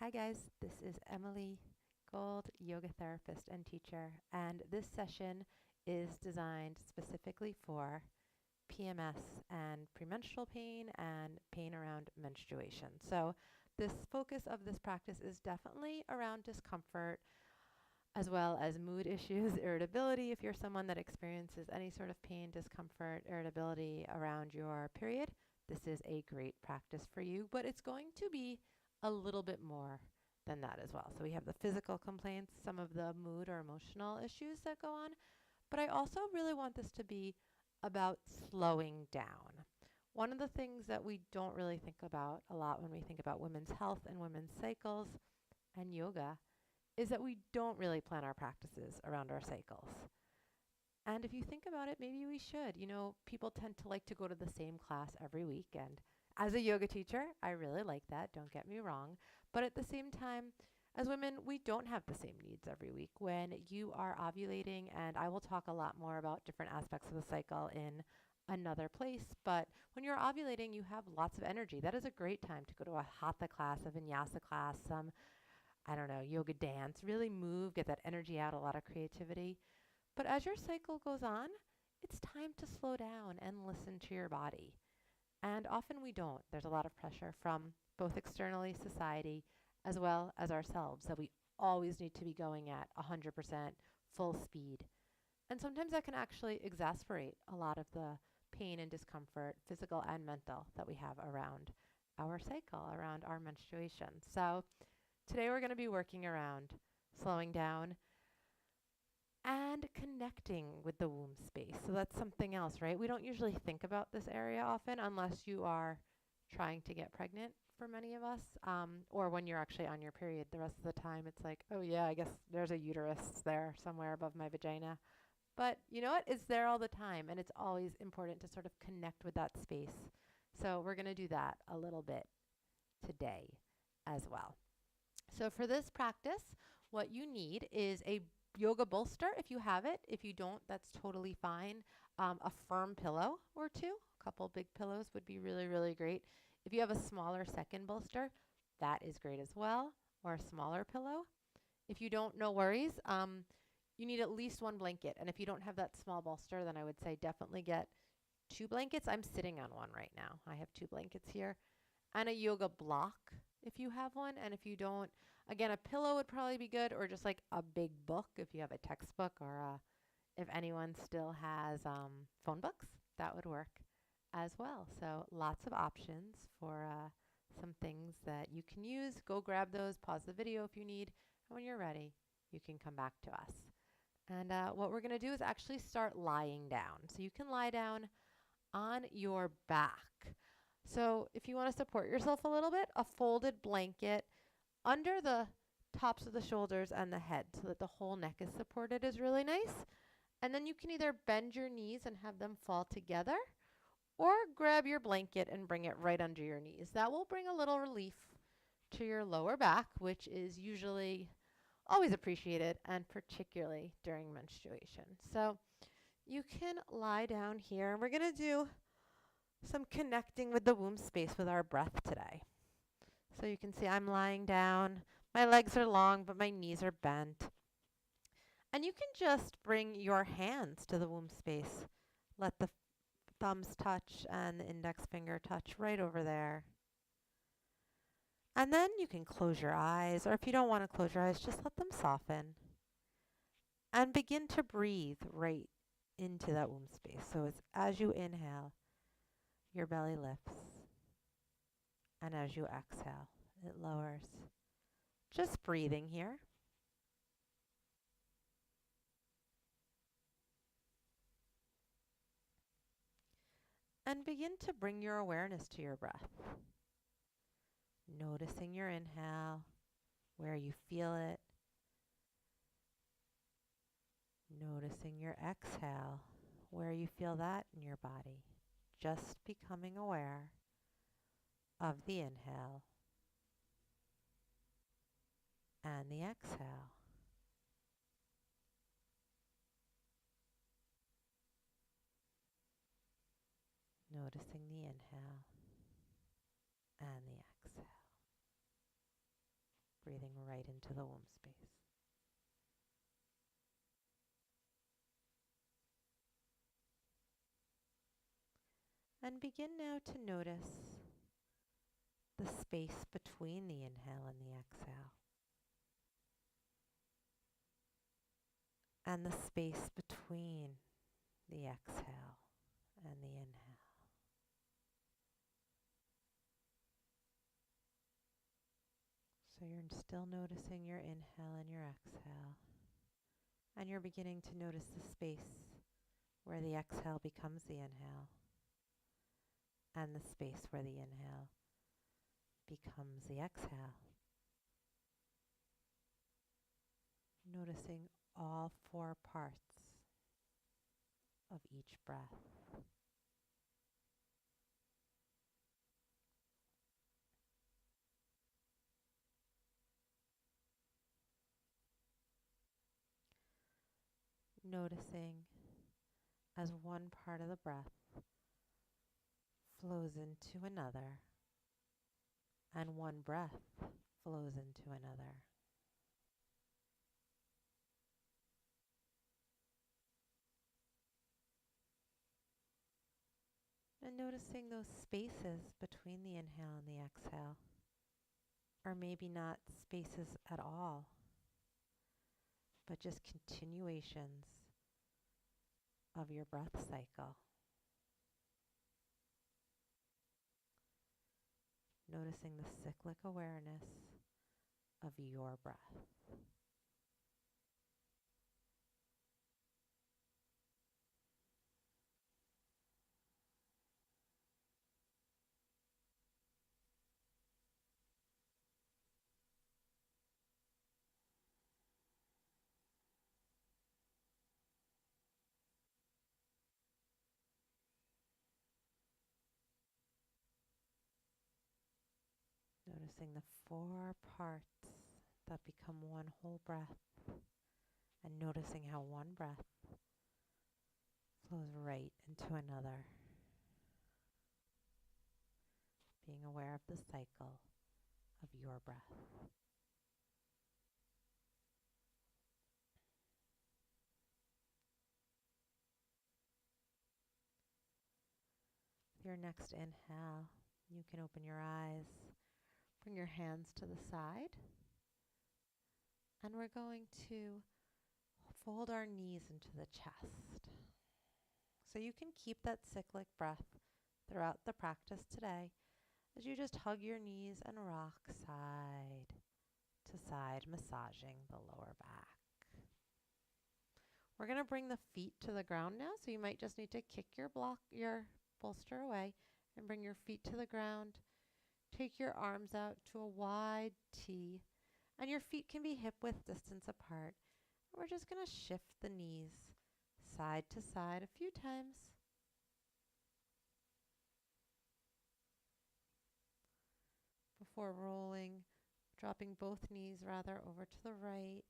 Hi guys, this is Emily Gold, yoga therapist and teacher, and this session is designed specifically for PMS and premenstrual pain and pain around menstruation. So this focus of this practice is definitely around discomfort as well as mood issues, irritability if you're someone that experiences any sort of pain, discomfort, irritability around your period. This is a great practice for you, but it's going to be a little bit more than that as well. So we have the physical complaints, some of the mood or emotional issues that go on, but I also really want this to be about slowing down. One of the things that we don't really think about a lot when we think about women's health and women's cycles and yoga is that we don't really plan our practices around our cycles. And if you think about it, maybe we should. You know, people tend to like to go to the same class every week. And as a yoga teacher, I really like that. Don't get me wrong. But at the same time, as women, we don't have the same needs every week. When you are ovulating, and I will talk a lot more about different aspects of the cycle in another place, but when you're ovulating, you have lots of energy. That is a great time to go to a hatha class, a vinyasa class, some I don't know, yoga dance, really move, get that energy out, a lot of creativity. But as your cycle goes on, it's time to slow down and listen to your body. And often we don't. There's a lot of pressure from both externally, society, as well as ourselves, that we always need to be going at 100% full speed. And sometimes that can actually exasperate a lot of the pain and discomfort, physical and mental, that we have around our cycle, around our menstruation. So today we're going to be working around slowing down and connecting with the womb space. So that's something else, right? We don't usually think about this area often unless you are trying to get pregnant for many of us, or when you're actually on your period. The rest of the time it's like, oh yeah, I guess there's a uterus there somewhere above my vagina. But you know what? It's there all the time, and it's always important to sort of connect with that space. So we're going to do that a little bit today as well. So for this practice, what you need is a yoga bolster if you have it. If you don't, that's totally fine. A firm pillow or two, a couple big pillows would be really, really great. If you have a smaller second bolster, that is great as well, or a smaller pillow. If you don't, no worries. You need at least one blanket. And if you don't have that small bolster, then I would say definitely get two blankets. I'm sitting on one right now. I have two blankets here and a yoga block if you have one. And if you don't, again, a pillow would probably be good, or just like a big book if you have a textbook, or if anyone still has phone books, that would work as well. So lots of options for some things that you can use. Go grab those, pause the video if you need, and when you're ready, you can come back to us. And what we're going to do is actually start lying down. So you can lie down on your back. So if you want to support yourself a little bit, a folded blanket under the tops of the shoulders and the head so that the whole neck is supported is really nice. And then you can either bend your knees and have them fall together, or grab your blanket and bring it right under your knees. That will bring a little relief to your lower back, which is usually always appreciated, and particularly during menstruation. So you can lie down here, and we're going to do some connecting with the womb space with our breath today. So you can see I'm lying down. My legs are long, but my knees are bent. And you can just bring your hands to the womb space. Let the thumbs touch and the index finger touch right over there. And then you can close your eyes, or if you don't want to close your eyes, just let them soften. And begin to breathe right into that womb space. So it's as you inhale, your belly lifts. And as you exhale, it lowers. Just breathing here. And begin to bring your awareness to your breath. Noticing your inhale, where you feel it. Noticing your exhale, where you feel that in your body. Just becoming aware of the inhale and the exhale. Noticing the inhale and the exhale. breathing right into the womb space. And begin now to notice the space between the inhale and the exhale, and the space between the exhale and the inhale. So you're still noticing your inhale and your exhale, and you're beginning to notice the space where the exhale becomes the inhale, and the space where the inhale becomes the exhale. Noticing all four parts of each breath. Noticing as one part of the breath flows into another, and one breath flows into another. And noticing those spaces between the inhale and the exhale, or maybe not spaces at all, but just continuations of your breath cycle. Noticing the cyclic awareness of your breath. Noticing the four parts that become one whole breath, and noticing how one breath flows right into another. Being aware of the cycle of your breath. Your next inhale, you can open your eyes, bring your hands to the side, and we're going to fold our knees into the chest. So you can keep that cyclic breath throughout the practice today as you just hug your knees and rock side to side, massaging the lower back. We're going to bring the feet to the ground now, so you might just need to kick your bolster away and bring your feet to the ground. Take your arms out to a wide T, and your feet can be hip-width distance apart. We're just going to shift the knees side to side a few times. Before dropping both knees over to the right.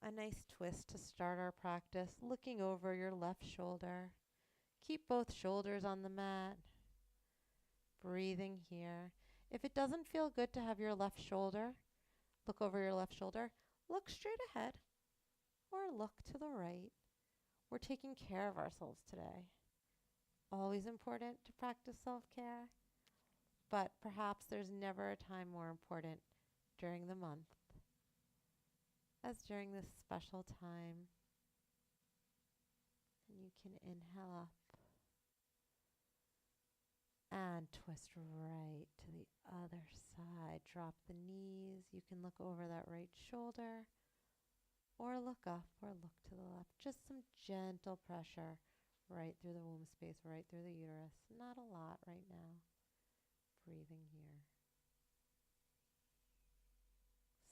A nice twist to start our practice, looking over your left shoulder. Keep both shoulders on the mat. Breathing here. If it doesn't feel good to have your left shoulder, look over your left shoulder, look straight ahead, or look to the right. We're taking care of ourselves today. Always important to practice self-care, but perhaps there's never a time more important during the month as during this special time. And you can inhale up and twist right to the other side. Drop the knees. You can look over that right shoulder or look up or look to the left. Just some gentle pressure right through the womb space, right through the uterus. Not a lot right now. Breathing here.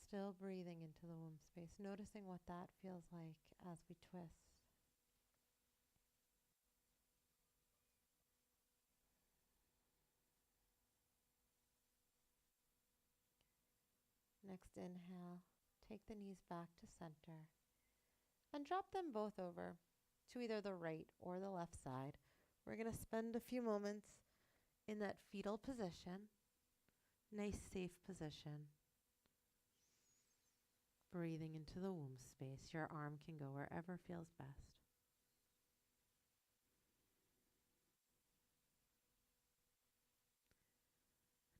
Still breathing into the womb space, noticing what that feels like as we twist. Next inhale, take the knees back to center and drop them both over to either the right or the left side. We're going to spend a few moments in that fetal position, nice safe position. Breathing into the womb space. Your arm can go wherever feels best.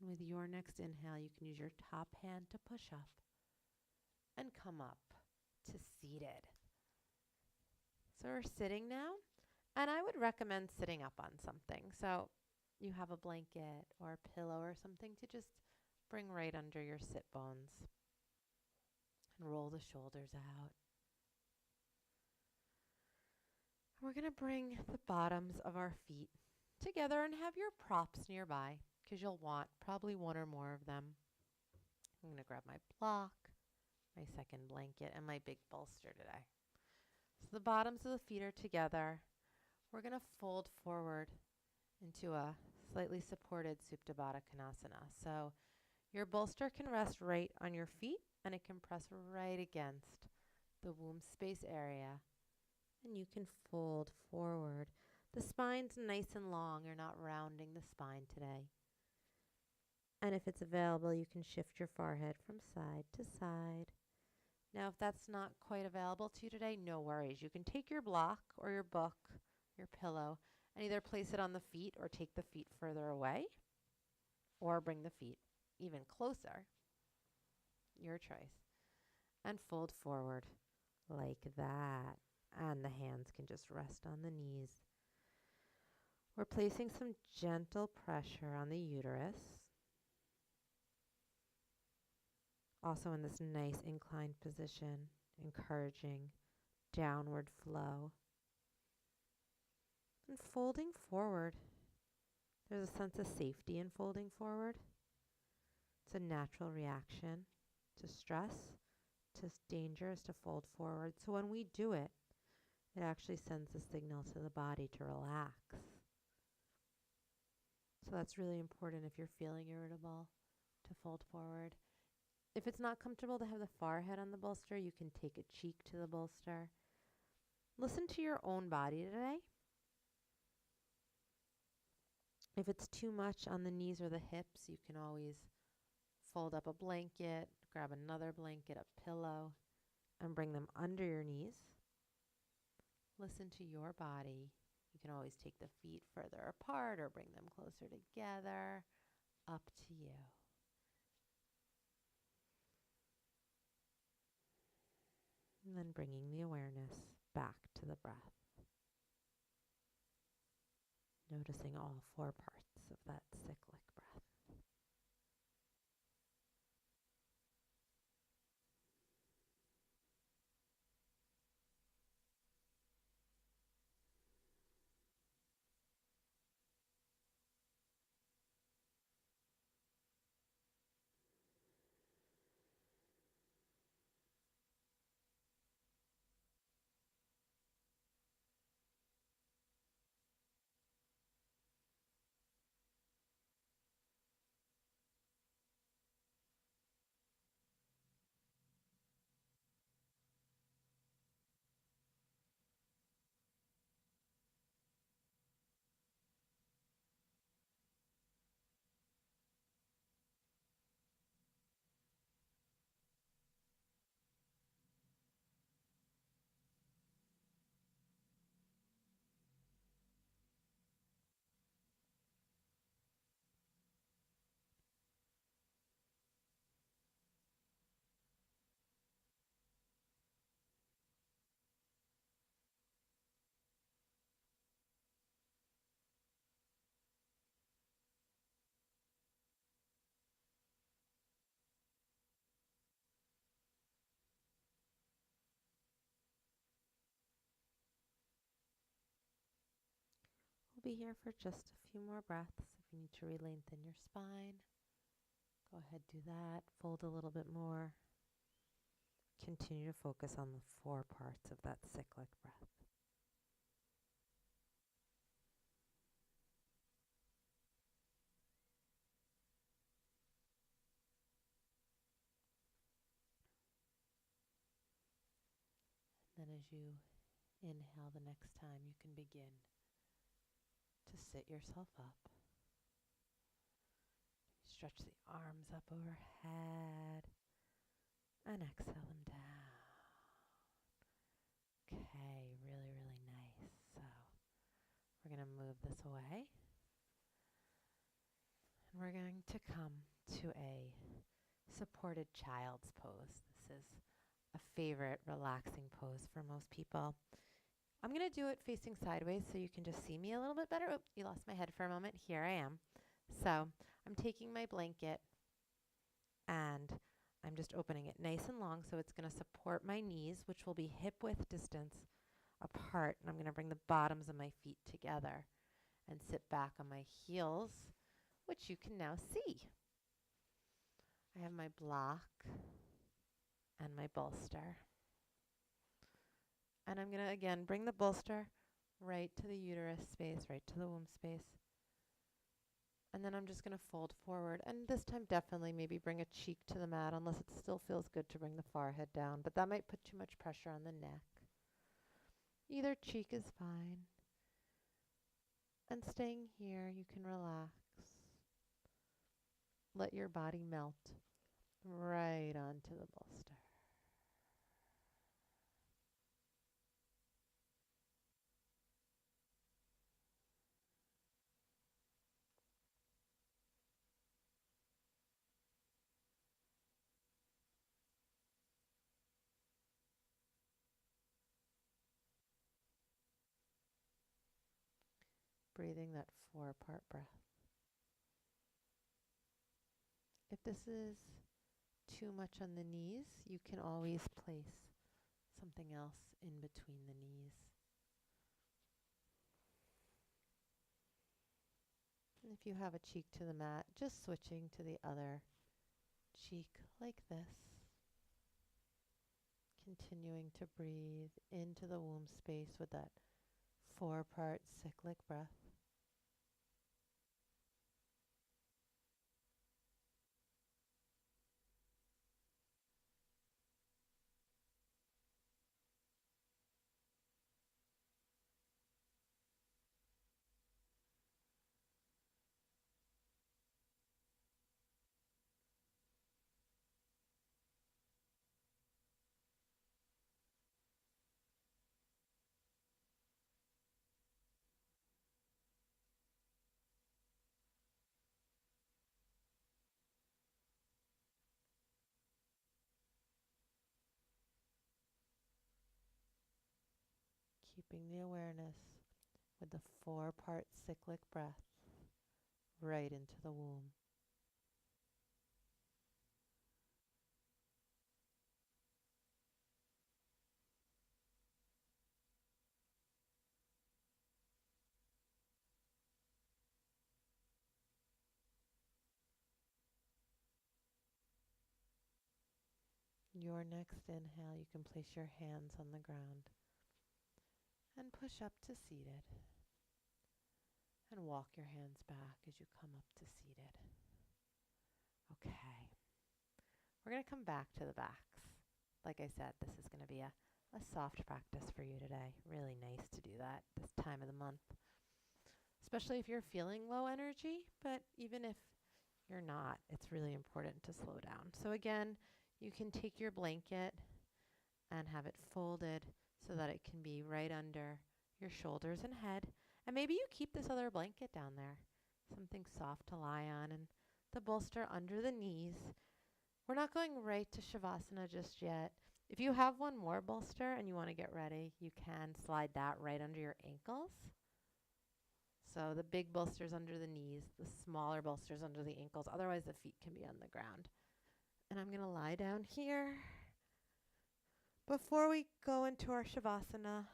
And with your next inhale, you can use your top hand to push up and come up to seated. So we're sitting now, and I would recommend sitting up on something. So you have a blanket or a pillow or something to just bring right under your sit bones and roll the shoulders out. We're going to bring the bottoms of our feet together and have your props nearby because you'll want probably one or more of them. I'm going to grab my block, my second blanket, and my big bolster today. So the bottoms of the feet are together. We're going to fold forward into a slightly supported Supta Baddha Konasana. So your bolster can rest right on your feet and it can press right against the womb space area. And you can fold forward. The spine's nice and long. You're not rounding the spine today. And if it's available, you can shift your forehead from side to side. Now, if that's not quite available to you today, no worries. You can take your block or your book, your pillow, and either place it on the feet or take the feet further away or bring the feet even closer. Your choice. And fold forward like that. And the hands can just rest on the knees. We're placing some gentle pressure on the uterus. Also in this nice inclined position, encouraging downward flow. And folding forward. There's a sense of safety in folding forward. It's a natural reaction to stress, to danger is to fold forward. So when we do it, it actually sends a signal to the body to relax. So that's really important if you're feeling irritable, to fold forward. If it's not comfortable to have the forehead on the bolster, you can take a cheek to the bolster. Listen to your own body today. If it's too much on the knees or the hips, you can always fold up a blanket, grab another blanket, a pillow, and bring them under your knees. Listen to your body. You can always take the feet further apart or bring them closer together. Up to you. And then bringing the awareness back to the breath. Noticing all four parts of that cyclic breath. We'll be here for just a few more breaths. If you need to re-lengthen your spine, go ahead, do that. Fold a little bit more. Continue to focus on the four parts of that cyclic breath. Then as you inhale the next time, you can begin to sit yourself up. Stretch the arms up overhead. And exhale them down. Okay, really, really nice. So we're going to move this away. And we're going to come to a supported child's pose. This is a favorite relaxing pose for most people. I'm going to do it facing sideways so you can just see me a little bit better. Oh, you lost my head for a moment. Here I am. So I'm taking my blanket and I'm just opening it nice and long so it's going to support my knees, which will be hip width distance apart. And I'm going to bring the bottoms of my feet together and sit back on my heels, which you can now see. I have my block and my bolster. And I'm going to, again, bring the bolster right to the uterus space, right to the womb space. And then I'm just going to fold forward. And this time definitely maybe bring a cheek to the mat, unless it still feels good to bring the forehead down. But that might put too much pressure on the neck. Either cheek is fine. And staying here, you can relax. Let your body melt right onto the bolster. Breathing that 4-part breath. If this is too much on the knees, you can always place something else in between the knees. And if you have a cheek to the mat, just switching to the other cheek like this. Continuing to breathe into the womb space with that 4-part cyclic breath. Keeping the awareness with the 4-part cyclic breath right into the womb. Your next inhale, you can place your hands on the ground and push up to seated. And walk your hands back as you come up to seated. Okay. We're going to come back to the backs. Like I said, this is going to be a soft practice for you today. Really nice to do that this time of the month. Especially if you're feeling low energy, but even if you're not, it's really important to slow down. So again, you can take your blanket and have it folded so that it can be right under your shoulders and head. And maybe you keep this other blanket down there, something soft to lie on, and the bolster under the knees. We're not going right to Shavasana just yet. If you have one more bolster and you want to get ready, you can slide that right under your ankles. So the big bolster's under the knees, the smaller bolster's under the ankles. Otherwise, the feet can be on the ground. And I'm going to lie down here. Before we go into our Shavasana,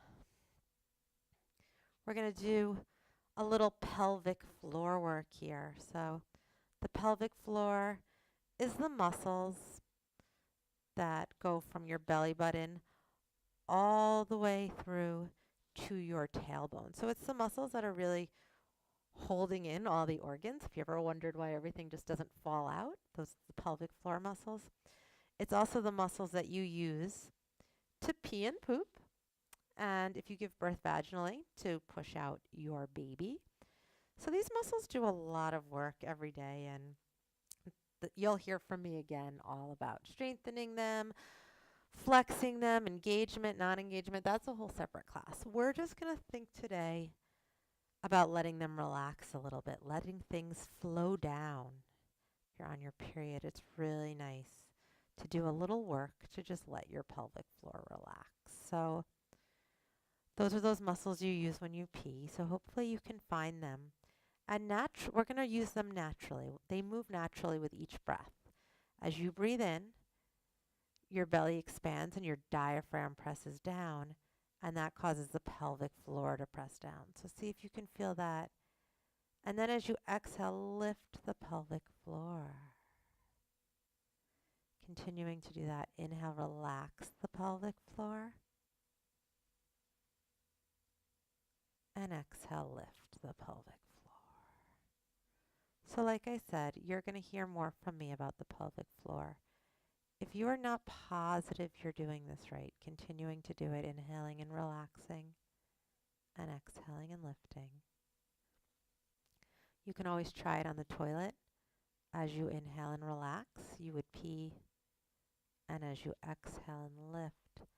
we're going to do a little pelvic floor work here. So the pelvic floor is the muscles that go from your belly button all the way through to your tailbone. So it's the muscles that are really holding in all the organs. If you ever wondered why everything just doesn't fall out, those are the pelvic floor muscles. It's also the muscles that you use to pee and poop, and if you give birth vaginally, to push out your baby. So these muscles do a lot of work every day, and you'll hear from me again all about strengthening them, flexing them, engagement, non-engagement. That's a whole separate class. We're just going to think today about letting them relax a little bit, letting things flow down. If you're on your period, it's really nice to do a little work to just let your pelvic floor relax. So those are those muscles you use when you pee. So hopefully you can find them. And we're going to use them naturally. They move naturally with each breath. As you breathe in, your belly expands and your diaphragm presses down, and that causes the pelvic floor to press down. So see if you can feel that. And then as you exhale, lift the pelvic floor. Continuing to do that. Inhale, relax the pelvic floor. And exhale, lift the pelvic floor. So like I said, you're going to hear more from me about the pelvic floor. If you are not positive you're doing this right, continuing to do it, inhaling and relaxing, and exhaling and lifting. You can always try it on the toilet. As you inhale and relax, you would pee, and as you exhale and lift,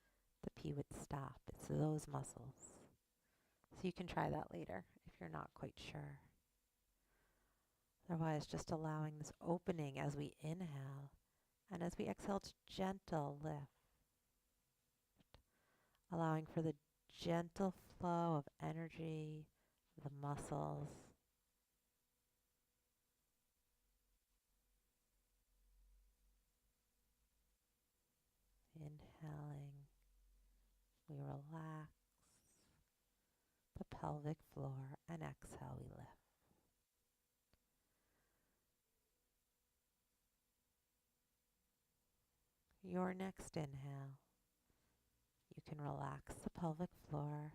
the pee would stop. It's those muscles. So you can try that later if you're not quite sure. Otherwise, just allowing this opening as we inhale, and as we exhale, it's gentle lift. Allowing for the gentle flow of energy, the muscles. Inhaling, we relax the pelvic floor, and exhale, we lift. Your next inhale, you can relax the pelvic floor.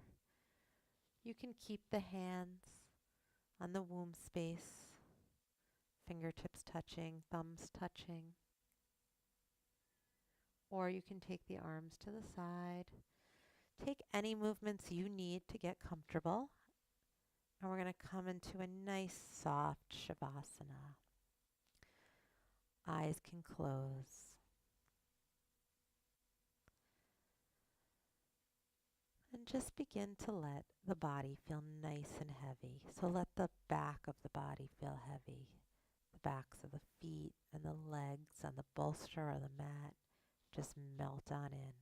You can keep the hands on the womb space, fingertips touching, thumbs touching. Or you can take the arms to the side. Take any movements you need to get comfortable. And we're going to come into a nice soft Shavasana. Eyes can close. And just begin to let the body feel nice and heavy. So let the back of the body feel heavy. The backs of the feet and the legs on the bolster or the mat just melt on in.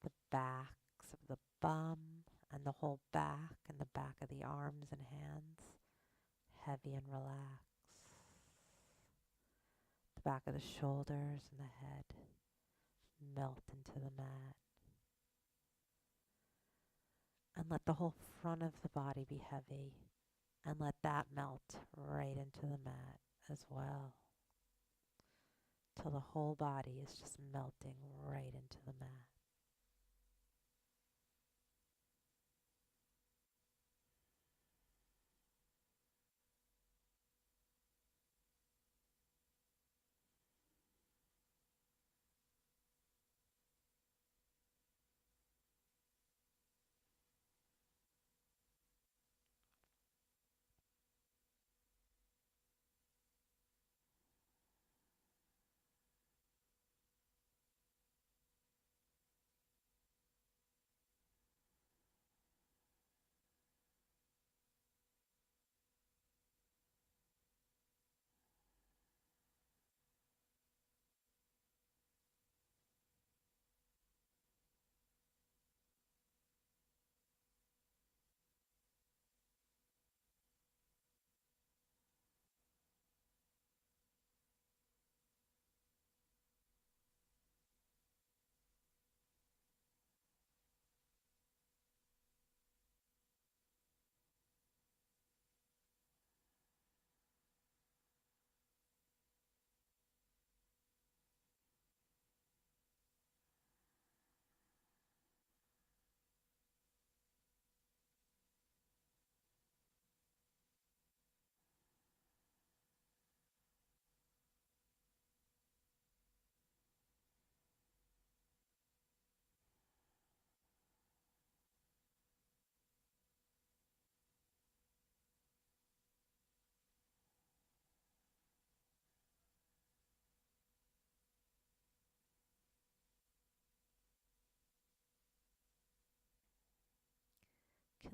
The backs of the bum and the whole back and the back of the arms and hands, heavy and relaxed. The back of the shoulders and the head melt into the mat. And let the whole front of the body be heavy, and let that melt right into the mat as well, till the whole body is just melting right into the mat.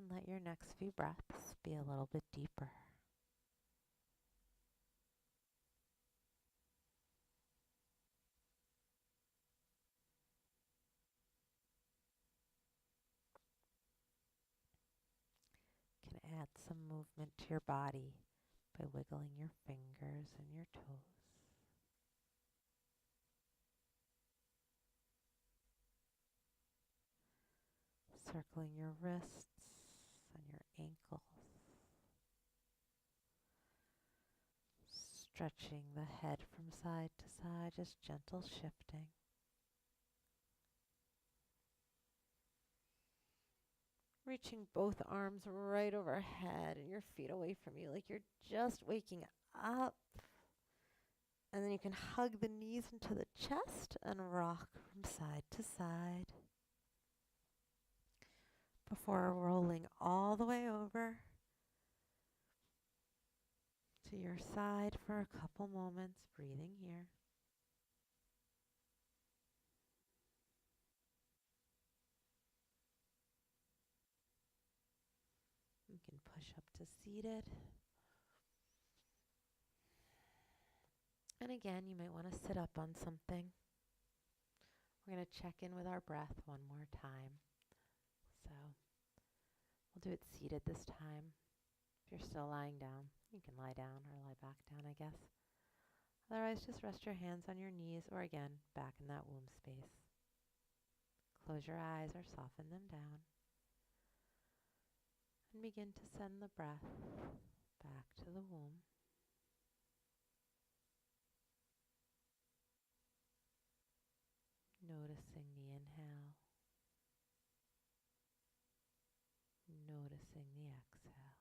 and let your next few breaths be a little bit deeper. You can add some movement to your body by wiggling your fingers and your toes. Circling your wrists and your ankles. Stretching the head from side to side, just gentle shifting. Reaching both arms right overhead and your feet away from you like you're just waking up. And then you can hug the knees into the chest and rock from side to side before rolling all the way over to your side for a couple moments, breathing here. You can push up to seated. And again, you might want to sit up on something. We're going to check in with our breath one more time. So we'll do it seated this time. If you're still lying down, you can lie down or lie back down, I guess. Otherwise, just rest your hands on your knees or again, back in that womb space. Close your eyes or soften them down. And begin to send the breath back to the womb. Noticing the inhale. Noticing the exhale.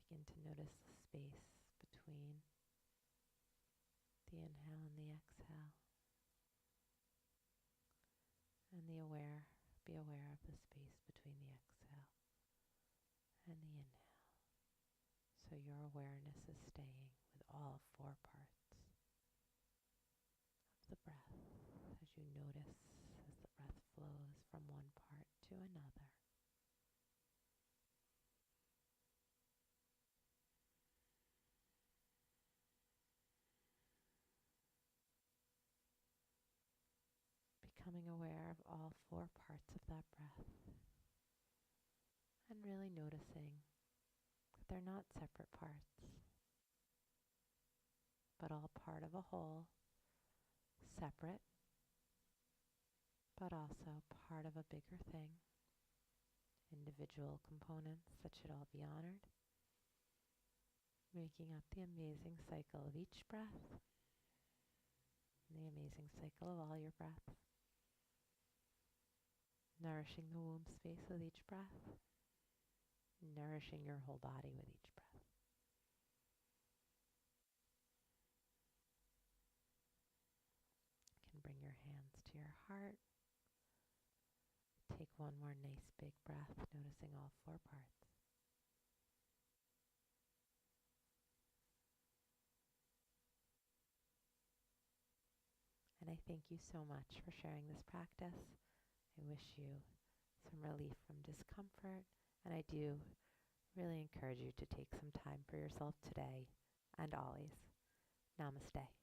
Begin to notice the space between the inhale and the exhale. And be aware of the space between the exhale and the inhale. So your awareness is staying with all four parts of the breath as you notice as the breath flows from one part to another. Becoming aware of all four parts of that breath and really noticing that they're not separate parts, but all part of a whole, separate, but also part of a bigger thing, individual components that should all be honored, making up the amazing cycle of each breath, and the amazing cycle of all your breaths. Nourishing the womb space with each breath, nourishing your whole body with each breath. You can bring your hands to your heart. Take one more nice big breath, noticing all four parts. And I thank you so much for sharing this practice. I wish you some relief from discomfort, and I do really encourage you to take some time for yourself today and always. Namaste.